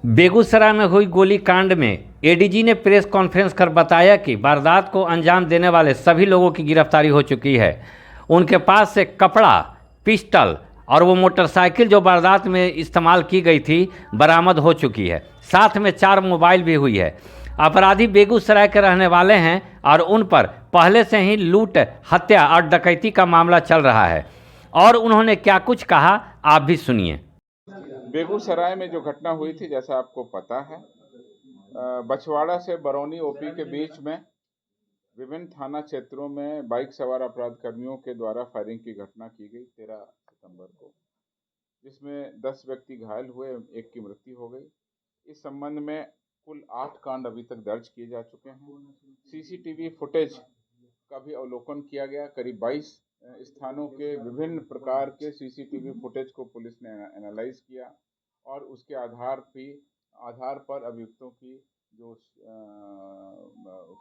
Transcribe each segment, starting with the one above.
बेगूसराय में हुई गोलीकांड में एडीजी ने प्रेस कॉन्फ्रेंस कर बताया कि वारदात को अंजाम देने वाले सभी लोगों की गिरफ्तारी हो चुकी है। उनके पास से कपड़ा, पिस्टल और वो मोटरसाइकिल जो वारदात में इस्तेमाल की गई थी बरामद हो चुकी है। साथ में 4 मोबाइल भी हुई है। अपराधी बेगूसराय के रहने वाले हैं और उन पर पहले से ही लूट, हत्या और डकैती का मामला चल रहा है। और उन्होंने क्या कुछ कहा, आप भी सुनिए। बेगूसराय में जो घटना हुई थी, जैसा आपको पता है, बछवाड़ा से बरौनी ओपी के बीच में विभिन्न थाना क्षेत्रों में बाइक सवार अपराध कर्मियों के द्वारा फायरिंग की घटना की गई 13 सितंबर को, जिसमें 10 व्यक्ति घायल हुए, एक की मृत्यु हो गई। इस संबंध में कुल 8 कांड अभी तक दर्ज किए जा चुके हैं। सीसीटीवी फुटेज का भी अवलोकन किया गया। करीब 22 स्थानों के विभिन्न प्रकार के सीसीटीवी फुटेज को पुलिस ने एनालाइज किया और उसके आधार पर अभियुक्तों की जो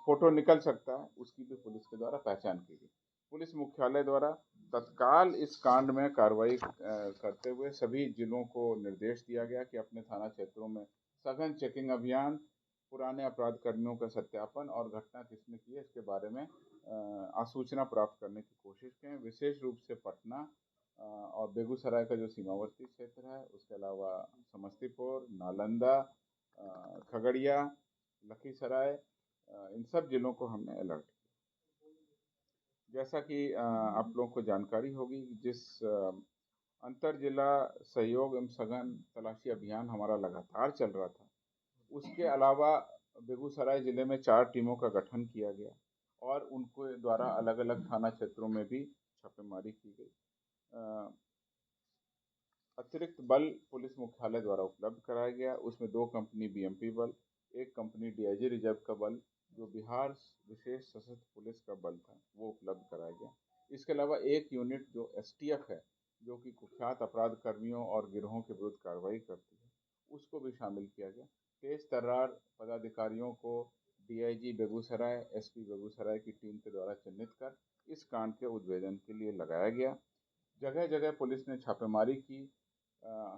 फोटो निकल सकता है उसकी भी पुलिस के द्वारा पहचान की गई। पुलिस मुख्यालय द्वारा तत्काल इस कांड में कार्रवाई करते हुए सभी जिलों को निर्देश दिया गया कि अपने थाना क्षेत्रों में सघन चेकिंग अभियान, पुराने अपराध कर्मियों का सत्यापन और घटना किसने की है इसके बारे में आसूचना प्राप्त करने की कोशिश करें। विशेष रूप से पटना और बेगूसराय का जो सीमावर्ती क्षेत्र है, उसके अलावा समस्तीपुर, नालंदा, खगड़िया, लखीसराय, इन सब जिलों को हमने अलर्ट किया। जैसा कि आप लोगों को जानकारी होगी, जिस अंतर जिला सहयोग एवं सघन तलाशी अभियान हमारा लगातार चल रहा था, उसके अलावा बेगूसराय जिले में 4 टीमों का गठन किया गया और उनके द्वारा अलग अलग थाना क्षेत्रों में भी छापेमारी की गई। अतिरिक्त बल पुलिस मुख्यालय द्वारा उपलब्ध कराया गया। उसमें 2 कंपनी बीएमपी बल, 1 कंपनी डीआईजी रिजर्व का बल, जो बिहार विशेष सशस्त्र पुलिस का बल था, वो उपलब्ध कराया गया। इसके अलावा 1 यूनिट जो एसटीएफ है, जो कि कुख्यात अपराध कर्मियों और गिरोहों के विरुद्ध कार्रवाई करती है, उसको भी शामिल किया गया। तेज तर्रार पदाधिकारियों को डीआईजी बेगूसराय, एसपी बेगूसराय की टीम के द्वारा चिन्हित कर इस कांड के उद्भेदन के लिए लगाया गया। जगह जगह पुलिस ने छापेमारी की।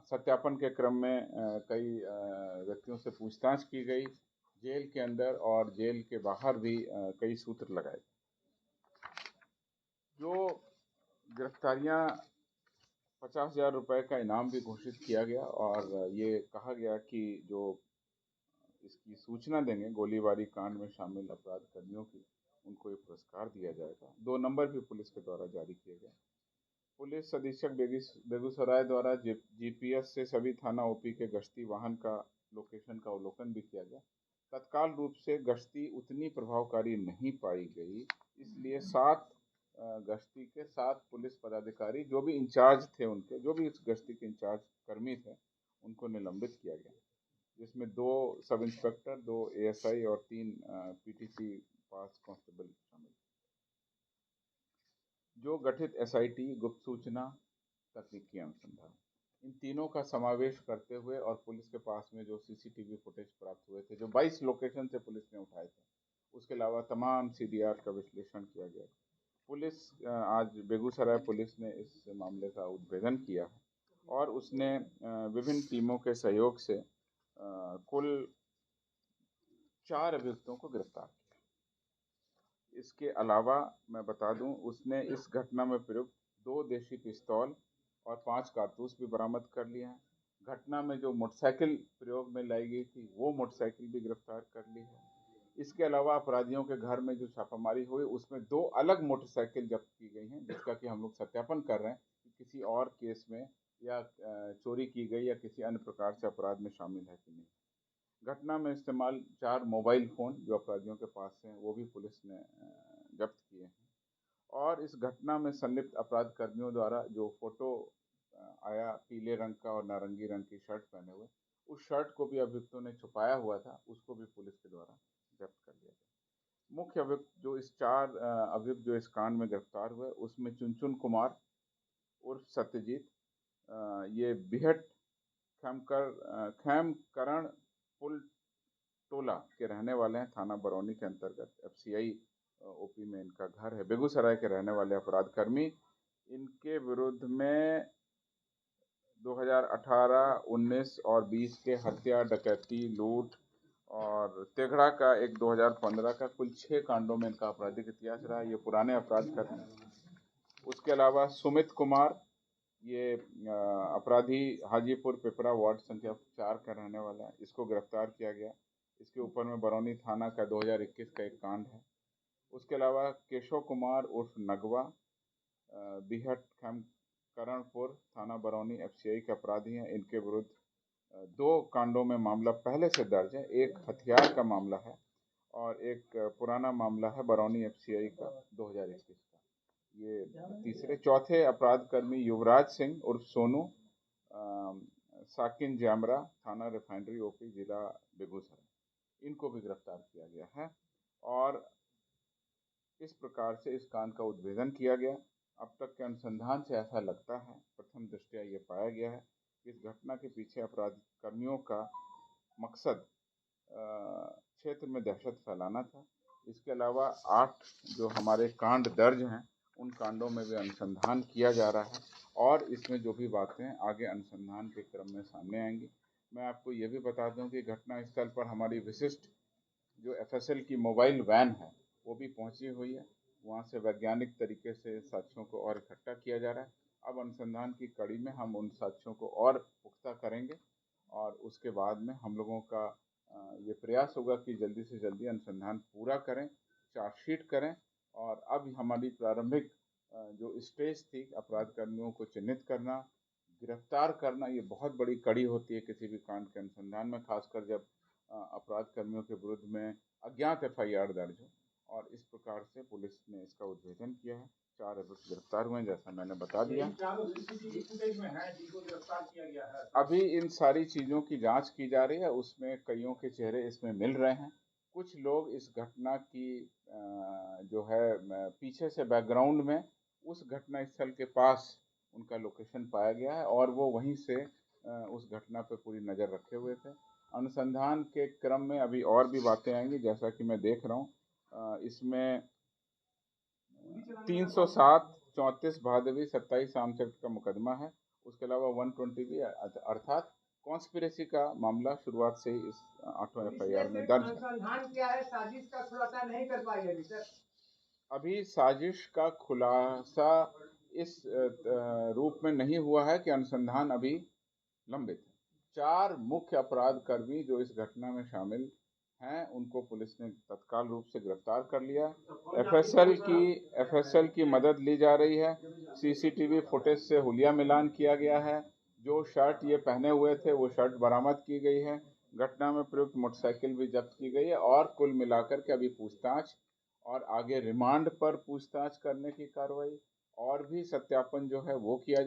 सत्यापन के क्रम में कई व्यक्तियों से पूछताछ की गई। जेल के अंदर और जेल के बाहर भी कई सूत्र लगाए। जो गिरफ्तारियां 50,000 रुपए का इनाम भी घोषित किया गया और ये कहा गया कि जो इसकी सूचना देंगे गोलीबारी कांड में शामिल अपराध कर्मियों की, उनको ये पुरस्कार दिया जाएगा। 2 नंबर भी पुलिस के द्वारा जारी किए गए। पुलिस अधीक्षक बेगूसराय द्वारा जीपीएस से सभी थाना ओपी के गश्ती वाहन का लोकेशन का अवलोकन भी किया गया। तत्काल रूप से गश्ती उतनी प्रभावकारी नहीं पाई गई, इसलिए 7 गश्ती के 7 पुलिस पदाधिकारी जो भी इंचार्ज थे, उनके जो भी इस गश्ती के इंचार्ज कर्मी थे, उनको निलंबित किया गया, जिसमें 2 सब इंस्पेक्टर, 2 एएसआई और 3 पीटीसी पास कांस्टेबल शामिल। जो गठित एसआईटी, गुप्त सूचना, तकनीकी अनुसंधान, इन तीनों का समावेश करते हुए और पुलिस के पास में जो सीसीटीवी फुटेज प्राप्त हुए थे, जो 22 लोकेशन से पुलिस ने उठाए थे, उसके अलावा तमाम सीडीआर का विश्लेषण किया गया। पुलिस आज बेगूसराय पुलिस ने इस मामले का उद्भेदन किया है और उसने विभिन्न टीमों के सहयोग से कुल 4 अभियुक्तों को गिरफ्तार किया। इसके अलावा मैं बता दूं, उसने इस घटना में प्रयुक्त 2 देशी पिस्तौल और 5 कारतूस भी बरामद कर लिए हैं। घटना में जो मोटरसाइकिल प्रयोग में लाई गई थी, वो मोटरसाइकिल भी गिरफ्तार कर ली है। इसके अलावा अपराधियों के घर में जो छापामारी हुई, उसमें 2 अलग मोटरसाइकिल जब्त की गई हैं, जिसका कि हम लोग सत्यापन कर रहे हैं कि किसी और केस में या चोरी की गई या किसी अन्य प्रकार से अपराध में शामिल है कि नहीं। घटना में इस्तेमाल 4 मोबाइल फ़ोन जो अपराधियों के पास हैं, वो भी पुलिस ने जब्त किए हैं। और इस घटना में संलिप्त अपराध कर्मियों द्वारा जो फोटो आया पीले रंग का और नारंगी रंग की शर्ट पहने हुए, उस शर्ट को भी अभियुक्तों ने छुपाया हुआ था, उसको भी पुलिस के द्वारा जब्त कर लिया गया। मुख्य अभियुक्त जो इस 4 अभियुक्त जो इस कांड में गिरफ्तार हुए, उसमें चुनचुन कुमार उर्फ सत्यजीत, ये बिहट खैमकरण पुल टोला के रहने वाले हैं, थाना बरौनी के अंतर्गत एफसीआई ओपी में इनका घर है। बेगूसराय के रहने वाले अपराध कर्मी, इनके विरुद्ध में 2018, 19 और 20 के हत्या, डकैती, लूट और तेघड़ा का एक 2015 का कुल 6 कांडों में इनका आपराधिक इतिहास रहा। ये पुराने अपराध कर रहे हैं। उसके अलावा सुमित कुमार, ये अपराधी हाजीपुर पिपरा वार्ड संख्या 4 का रहने वाला है। इसको गिरफ्तार किया गया। इसके ऊपर में बरौनी थाना का 2021 का एक कांड है। उसके अलावा केशव कुमार उर्फ नगवा, बिहट करणपुर थाना बरौनी एफसीआई के अपराधी हैं। इनके विरुद्ध 2 कांडों में मामला पहले से दर्ज है। एक हथियार का मामला है और एक पुराना मामला है बरौनी एफसीआई का 2021 का। ये तीसरे। चौथे अपराध कर्मी युवराज सिंह उर्फ सोनू, साकिन जामरा थाना रिफाइनरी ओपी जिला बेगूसराय, इनको भी गिरफ्तार किया गया है। और इस प्रकार से इस कांड का उद्भेदन किया गया। अब तक के अनुसंधान से ऐसा लगता है, प्रथम दृष्टया ये पाया गया है कि इस घटना के पीछे अपराध कर्मियों का मकसद क्षेत्र में दहशत फैलाना था। इसके अलावा 8 जो हमारे कांड दर्ज हैं, उन कांडों में भी अनुसंधान किया जा रहा है और इसमें जो भी बातें आगे अनुसंधान के क्रम में सामने आएंगी। मैं आपको ये भी बता दूं कि घटनास्थल पर हमारी विशिष्ट जो एफएसएल की मोबाइल वैन है वो भी पहुंची हुई है। वहां से वैज्ञानिक तरीके से साक्ष्यों को और इकट्ठा किया जा रहा है। अब अनुसंधान की कड़ी में हम उन साक्ष्यों को और पुख्ता करेंगे और उसके बाद में हम लोगों का ये प्रयास होगा कि जल्दी से जल्दी अनुसंधान पूरा करें, चार्जशीट करें। और अब हमारी प्रारंभिक जो स्टेज थी, अपराध कर्मियों को चिन्हित करना, गिरफ्तार करना, ये बहुत बड़ी कड़ी होती है किसी भी कांड के अनुसंधान में, खासकर जब अपराध कर्मियों के विरुद्ध में अज्ञात एफआईआर दर्ज हो। और इस प्रकार से पुलिस ने इसका उद्भेदन किया है। 4 अभियुक्त गिरफ्तार हुए, जैसा मैंने बता दिया। अभी इन सारी चीज़ों की जांच की जा रही है। उसमें कईयों के चेहरे इसमें मिल रहे हैं। कुछ लोग इस घटना की जो है पीछे से बैकग्राउंड में उस घटना स्थल के पास उनका लोकेशन पाया गया है और वो वहीं से उस घटना पर पूरी नज़र रखे हुए थे। अनुसंधान के क्रम में अभी और भी बातें आएंगी, जैसा कि मैं देख रहा हूँ। इसमें 307, 34 भादवी 27 आमचरित का मुकदमा है। उसके अलावा 120 अर्थात कॉन्स्पिरेसी का मामला शुरुआत से ही इस 8वें एफआईआर में दर्ज है। अनुसंधान किया है, साजिश का खुलासा नहीं कर पाई है सर। अभी साजिश का खुलासा इस रूप में नहीं हुआ है कि अनुसंधान अभी लंबित है। 4 मुख्य अपराध कर्मी जो इस घटना में शामिल हैं, उनको पुलिस ने तत्काल रूप से गिरफ्तार कर लिया। एफएसएल की मदद ली जा रही है। सीसीटीवी फुटेज से हुलिया मिलान किया गया है। जो शर्ट ये पहने हुए थे वो शर्ट बरामद की गई है। घटना में प्रयुक्त मोटरसाइकिल भी जब्त की गई है और कुल मिलाकर के अभी पूछताछ और आगे रिमांड पर पूछताछ करने की कार्रवाई और भी सत्यापन जो है वो किया जा